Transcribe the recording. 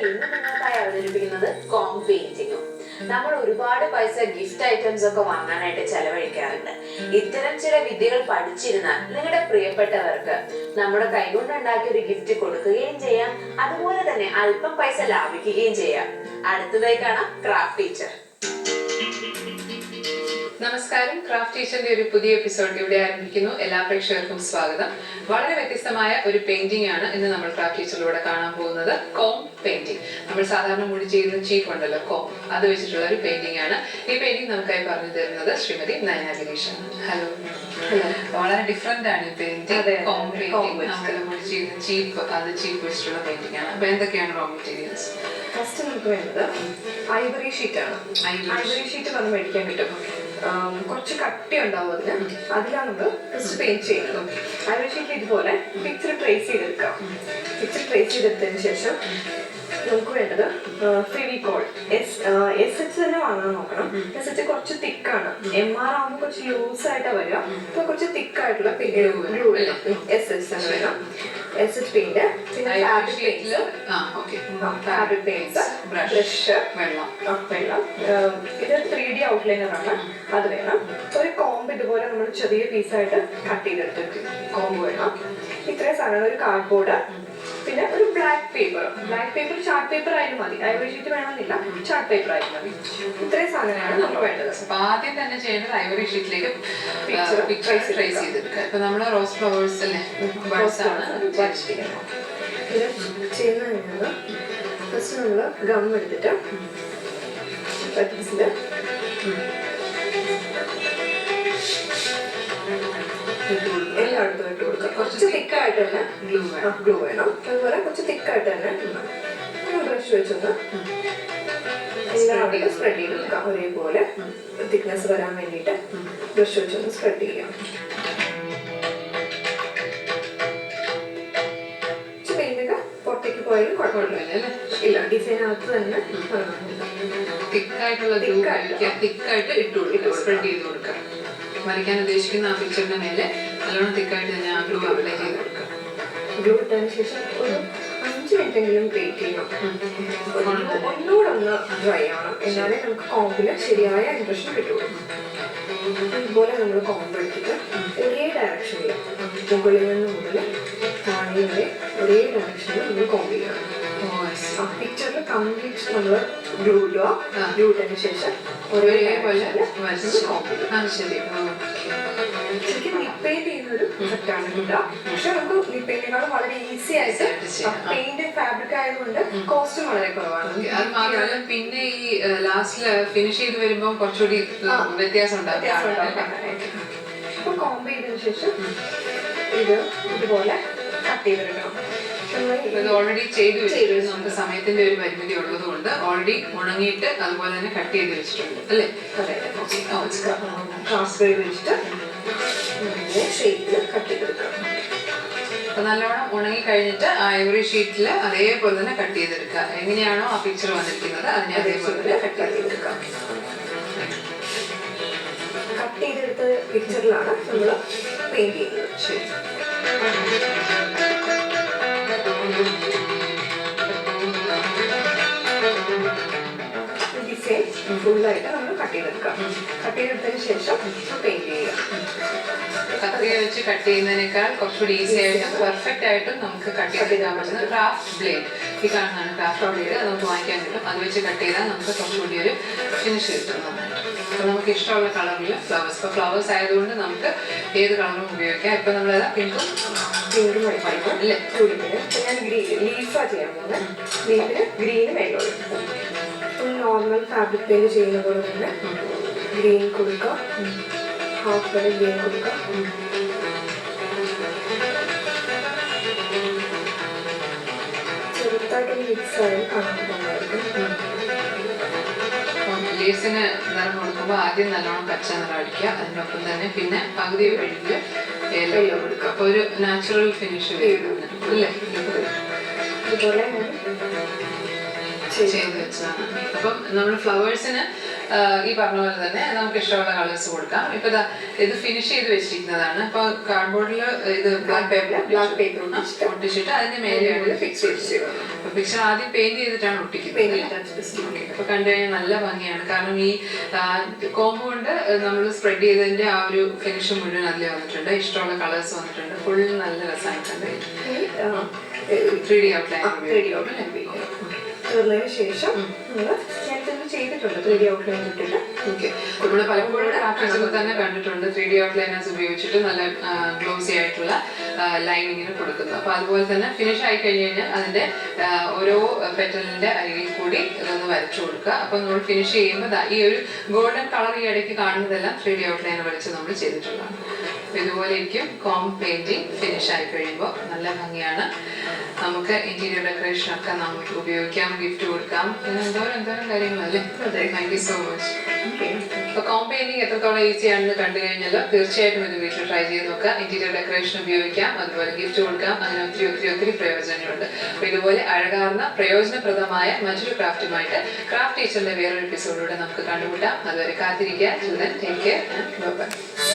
ഇന്ന് നിങ്ങൾക്കായി അവതരിപ്പിക്കുന്നത് കോം പെയിന്റിങ്ങും. നമ്മൾ ഒരുപാട് പൈസ ഗിഫ്റ്റ് ഐറ്റംസ് ഒക്കെ വാങ്ങാനായിട്ട് ചെലവഴിക്കാറുണ്ട്. ഇത്തരം ചില വിദ്യകൾ പഠിച്ചിരുന്നാൽ നിങ്ങളുടെ പ്രിയപ്പെട്ടവർക്ക് നമ്മുടെ കൈകൊണ്ടുണ്ടാക്കിയ ഒരു ഗിഫ്റ്റ് കൊടുക്കുകയും ചെയ്യാം, അതുപോലെ തന്നെ അല്പം പൈസ ലാഭിക്കുകയും ചെയ്യാം. അടുത്തതായി കാണാം ക്രാഫ്റ്റ് ടീച്ചർ. നമസ്കാരം, ക്രാഫ്റ്റ് ടീച്ചറിന്റെ ഒരു പുതിയ എപ്പിസോഡ് ഇവിടെ ആരംഭിക്കുന്നു. എല്ലാ പ്രേക്ഷകർക്കും സ്വാഗതം. വളരെ വ്യത്യസ്തമായ ഒരു പെയിന്റിംഗ് ആണ് ഇന്ന് നമ്മൾ ക്രാഫ്റ്റ് ടീച്ചറിലൂടെ കാണാൻ പോകുന്നത്. Com painting. നമ്മൾ സാധാരണ മുടി ചെയ്യുന്ന ചീഫ് ഉണ്ടല്ലോ, കോം, അത് വെച്ചിട്ടുള്ള ഒരു പെയിന്റിംഗ് ആണ്. ഈ പെയിന്റിംഗ് നമുക്കായി പറഞ്ഞു തരുന്നത് ശ്രീമതി നയന ഗിരീഷ് ആണ്. ഹലോ. വളരെ ഡിഫറെന്റ് ആണ് ഈ പെയിന്റിംഗ്. കോം പെയിന്റിംഗ് നമ്മൾ മുടി ചെയ്യുന്ന ചീഫ്, അത് ചീഫ് വെച്ചിട്ടുള്ള പെയിന്റിംഗ് ആണ്. അപ്പൊ എന്തൊക്കെയാണ് റോ മെറ്റീരിയൽസ്? ഫസ്റ്റ് നമുക്ക് വേണ്ടത് ഐവറി ഷീറ്റ് ആണ്. ഐവറി ഷീറ്റ് നമ്മൾ മേടിക്കാൻ കിട്ടും. കുറച്ച് കട്ടി ഉണ്ടാവും അതിലാണ് നമ്മൾ ഫസ്റ്റ് പെയിന്റ് ചെയ്യുന്നത്. ഐവറി ഷീറ്റ് ഇതുപോലെ പിക്ചർ ട്രേസ് ചെയ്തെടുക്കാം. പിക്ചർ ട്രേസ് ചെയ്തെടുത്തതിന് ശേഷം നമുക്ക് വേണ്ടത് ഫെവിക്കോൾ എസ് എച്ച് തന്നെ വാങ്ങാൻ നോക്കണം. എസ് എച്ച് കുറച്ച് തിക്കാണ്. MR ആകുമ്പോൾ കുറച്ച് ലൂസ് ആയിട്ടാണ് വരിക. അപ്പൊ കുറച്ച് തിക്കായിട്ടുള്ള ഗ്ലൂ വേണം. എസ് എച്ച് തന്നെ വേണം. എസ് എച്ച് പെയിന്റ്, പിന്നെ ഫാബ്രിക് പെയിന്റ്, ബ്രഷ്, വെള്ളം. ഇത് 3D ഔട്ട്ലൈനർ ആണ്, അത് വേണം. ഒരു കോംബ് ഇതുപോലെ നമ്മൾ ചെറിയ പീസായിട്ട് കട്ട് ചെയ്തെടുത്തിട്ട് കോംബ് വേണം. ഇത്രയും സാധനങ്ങൾ. ഒരു കാർഡ്ബോർഡ്, പിന്നെ ഒരു ബ്ലാക്ക് പേപ്പർ. ചാർട്ട് പേപ്പർ ആയാലും മതി. ഐവറി ഷീറ്റ് വേണമെന്നില്ല, ചാർട്ട് പേപ്പർ ആയാലും മതി. ഇത്രയും സാധനങ്ങളാണ് നമുക്ക് വേണ്ടത്. ആദ്യം തന്നെ ചെയ്യേണ്ടത് ഐവറി ഷീറ്റിലേക്ക് പിക്ചർ ട്രേസ് ചെയ്തെടുക്കുക. ഇപ്പൊ നമ്മള് റോസ് ഫ്ലവേഴ്സ് അല്ലേ വരച്ചിരിക്കുന്നത്. ഇത് ചെയ്യുന്നത് കഴിഞ്ഞാൽ ഫസ്റ്റ് നമ്മൾ ഗം എടുത്തിട്ട് പെറ്റൽസിൽ എല്ലായിടത്തും ഇട്ട് കൊടുക്കുക. കുറച്ച് തിക്കായിട്ട് തന്നെ ഗ്ലൂ വേണം. അതുപോലെ കുറച്ച് തിക്കായിട്ട് തന്നെ ബ്രഷ് വെച്ചൊന്ന് എല്ലാവരും സ്പ്രെഡ് ചെയ്ത് കൊടുക്കാം. ഒരേപോലെ തിക്നെസ് വരാൻ വേണ്ടിയിട്ട് ബ്രഷ് വെച്ചൊന്ന് സ്പ്രെഡ് ചെയ്യാം. പെയിന്റൊക്കെ പുറത്തേക്ക് പോയാലും കുഴപ്പമില്ല. ഇല്ല, ഡിസൈനകത്ത് തന്നെ തിക്കായിട്ടുള്ള തിക്കായിട്ട് ഇട്ട് കൊടുക്കുക, സ്പ്രെഡ് ചെയ്ത് കൊടുക്കുക. വരയ്ക്കാൻ ഉദ്ദേശിക്കുന്ന ആ പിക്ചറിന്റെ മേലെ നല്ലോണം തിക്കായിട്ട് തന്നെ ആ ഗ്ലൂ അപ്ലൈ ചെയ്ത് കൊടുക്കുക. ഗ്ലൂ ഇട്ടതിന് ശേഷം ഒരു 5 മിനിറ്റെങ്കിലും വെയിറ്റ് ചെയ്യണം. ഒന്നുകൂടെ ഒന്ന് ഡ്രൈ ആവണം, എന്നാലേ നമുക്ക് കോമ്പില് ശരിയായ ഇംപ്രഷൻ കിട്ടുള്ളൂ. ഇതുപോലെ നമ്മൾ കോമ്പ് എടുത്തിട്ട് ഒരേ ഡയറക്ഷനിൽ മുകളിൽ നിന്ന് മുതൽ താഴെ വരെ ഒരേ ഡയറക്ഷനിൽ നമ്മൾ കോമ്പ് ചെയ്യണം. പിക്ചറിൽ കംപ്ലീറ്റ് നമ്മൾ ഗ്ലൂ ഇടുക. ഗ്ലൂ ഇട്ടതിന് ശേഷം ഒരേപോലെ ശരിക്കും നിപ്പ് പെയിന്റ് ചെയ്യുന്നൊരു സെറ്റാണ് കിട്ടുക. പക്ഷെ നമുക്ക് നിപ്പ് പെയിന്റിനേക്കാളും വളരെ ഈസി ആയിട്ട് പെയിന്റ് ഫാബ്രിക് ആയതുകൊണ്ട് കോസ്റ്റും വളരെ കുറവാണ്. അത് മാത്രമല്ല, പിന്നെ ഈ ലാസ്റ്റില് ഫിനിഷ് ചെയ്ത് വരുമ്പോൾ കുറച്ചുകൂടി വ്യത്യാസം ഉണ്ടാവും. ഇപ്പൊ കോമ്പ് ചെയ്തതിനു ശേഷം ഇത് ഇതുപോലെ കട്ട് ചെയ്തെടുക്കണം. ഇത് ഓൾറെഡി ചെയ്ത് വെച്ചിട്ട് നമുക്ക് സമയത്തിന്റെ ഒരു പരിമിതി ഉള്ളത് കൊണ്ട് ഓൾറെഡി ഉണങ്ങിയിട്ട് അതുപോലെ തന്നെ കട്ട് ചെയ്ത് വെച്ചിട്ടുണ്ട് അല്ലേ? കാസ്ബറി വെച്ചിട്ട് ഷേപ്പിൽ കട്ട് ചെയ്തെടുക്കാം. അപ്പൊ നല്ലോണം ഉണങ്ങി കഴിഞ്ഞിട്ട് ആ ഐവറി ഷീറ്റിൽ അതേപോലെ തന്നെ കട്ട് ചെയ്തെടുക്കുക. എങ്ങനെയാണോ ആ പിക്ചർ വന്നിരിക്കുന്നത് അതിനെ അതേപോലെ തന്നെ കട്ട് ചെയ്തെടുക്കാം. കട്ട് ചെയ്തെടുത്ത പിക്ചറിലാണ് നമ്മൾ പെയിന്റ് ചെയ്യുന്നത്. ശരി. ഡിസൈൻ ഫുള്ളായിട്ട് നമ്മൾ കട്ട് ചെയ്തെടുക്കാം. കട്ട് ചെയ്തെടുത്തതിന് ശേഷം പെയിന്റ് ചെയ്യുക. കത്രിക വെച്ച് കട്ട് ചെയ്യുന്നതിനേക്കാൾ കുറച്ചുകൂടി ഈസി ആയിട്ട് പെർഫെക്റ്റ് ആയിട്ട് നമുക്ക് കട്ട് ചെയ്തെടുക്കാൻ പറ്റുന്നത് ക്രാഫ്റ്റ് ബ്ലേഡ്. ഈ കാണുന്നതാണ് ക്രാഫ്റ്റ് ബ്ലേഡ്. നമുക്ക് വാങ്ങിക്കാൻ കിട്ടും. അത് വെച്ച് കട്ട് ചെയ്താൽ നമുക്ക് കുറച്ചുകൂടി ഒരു ഫിനിഷ് കിട്ടും. അപ്പോൾ നമുക്ക് ഇഷ്ടമുള്ള കളറിൽ ഫ്ലവേഴ്സ്, ഇപ്പോൾ ഫ്ലവേഴ്സ് ആയതുകൊണ്ട് നമുക്ക് ഏത് കളറും ഉപയോഗിക്കാം. ഇപ്പം നമ്മളത് പിങ്കും അല്ലേ ചൂടിപ്പിന്. ഞാൻ ലീഫാണ് ചെയ്യാൻ പോകുന്നത്. ലീഫിന് ഗ്രീനും യെല്ലോ. നോർമൽ ഫാബ്രിക് പെയിന്റ് ചെയ്യുന്ന പോലെ തന്നെ ഗ്രീൻ കൊടുക്കുക. ഹാഫ് വരെ ഗ്രീൻ കൊടുക്കുക. ചെറുതായിട്ടൊന്ന് മിക്സ് ആയി കാണാൻ ലേസിന് നിറം കൊടുക്കുമ്പോൾ ആദ്യം നല്ലോണം പച്ച നിറം അടിക്കുക. അതിനൊപ്പം തന്നെ പിന്നെ പകുതി വഴിയിൽ യെല്ലോ കൊടുക്കുക. അപ്പോൾ ഒരു നാച്ചുറൽ ഫിനിഷ് വരുന്നത് അല്ലേ? ഇതുപോലെ ചെയ്ത് വെച്ചതാണ്. അപ്പം നമ്മൾ ഫ്ലവേഴ്സിന് ഈ പറഞ്ഞ പോലെ തന്നെ നമുക്ക് ഇഷ്ടമുള്ള കളേഴ്സ് കൊടുക്കാം. ഇപ്പൊ ഇത് ഫിനിഷ് ചെയ്ത് വെച്ചിരിക്കുന്നതാണ്. ഇപ്പൊ കാർഡ്ബോർഡിൽ ഇത് ബ്ലാക്ക് പേപ്പർ ഒട്ടിച്ചിട്ട് അതിന്റെ മേലെയാണ് പിക്ചർ ആദ്യം പെയിന്റ് ചെയ്തിട്ടാണ് ഒട്ടിക്കുന്നത്. അപ്പൊ കണ്ടു കഴിഞ്ഞാൽ നല്ല ഭംഗിയാണ്. കാരണം ഈ കോംബോ കൊണ്ട് നമ്മൾ സ്പ്രെഡ് ചെയ്തതിന്റെ ആ ഒരു ഫിനിഷ് മുഴുവൻ അതിൽ വന്നിട്ടുണ്ട്. ഇഷ്ടമുള്ള കളേഴ്സ് വന്നിട്ടുണ്ട്. ഫുൾ നല്ല രസമായിട്ടുണ്ട്. 3D ഔട്ട്ലൈൻ തീർന്നതിന് ശേഷം ഞാനിതൊന്ന് ചെയ്തിട്ടുണ്ട് 3D ഔട്ട്ലൈൻ ഇട്ടിട്ട്. നമ്മൾ പലപ്പോഴും ക്രാഫ്റ്റ് തന്നെ കണ്ടിട്ടുണ്ട് 3D ഔട്ട്ലൈനേഴ്സ് ഉപയോഗിച്ചിട്ട് നല്ല ഗ്ലോസി ആയിട്ടുള്ള ലൈനിങ്ങിന് കൊടുക്കുന്നത്. അപ്പൊ അതുപോലെ തന്നെ ഫിനിഷ് ആയി കഴിഞ്ഞ് കഴിഞ്ഞാൽ അതിന്റെ ഓരോ പെറ്റലിന്റെ അരികിൽ കൂടി ഇതൊന്ന് വരച്ചു കൊടുക്കുക. അപ്പൊ നമ്മൾ ഫിനിഷ് ചെയ്യുമ്പോൾ ഈ ഒരു ഗോൾഡൻ കളർ ഈ ഇടയ്ക്ക് കാണുന്നതെല്ലാം 3D ഔട്ട്ലൈനർ വെച്ച് നമ്മൾ ചെയ്തിട്ടുള്ളതാണ്. ഇതുപോലെ ഇരിക്കും കോം പെയിന്റിങ് ഫിനിഷ് ആയി കഴിയുമ്പോൾ. നല്ല ഭംഗിയാണ്. നമുക്ക് ഇന്റീരിയർ ഡെക്കറേഷൻ ഒക്കെ നമുക്ക് ഉപയോഗിക്കാം, ഗിഫ്റ്റ് കൊടുക്കാം, അങ്ങനെ എന്തോരം കാര്യങ്ങളല്ലേ. Thank you so much. അപ്പൊ കോം പെയിന്റിങ് എത്രത്തോളം ഈസി ആണെന്ന് കണ്ടു കഴിഞ്ഞാൽ തീർച്ചയായിട്ടും ഇത് വീട്ടിൽ ട്രൈ ചെയ്ത് നോക്കാം. ഇന്റീരിയർ ഡെക്കറേഷൻ ഉപയോഗിക്കാം, അതുപോലെ ഗിഫ്റ്റ് കൊടുക്കാം. അങ്ങനെ ഒത്തിരി പ്രയോജനങ്ങളുണ്ട്. അപ്പൊ ഇതുപോലെ അഴകാർന്ന പ്രയോജനപ്രദമായ മറ്റൊരു ക്രാഫ്റ്റുമായിട്ട് ക്രാഫ്റ്റ് ടീച്ചറിന്റെ വേറൊരു എപ്പിസോഡിലൂടെ നമുക്ക് കണ്ടുമുട്ടാം. അതുവരെ കാത്തിരിക്കുക. Take care and by.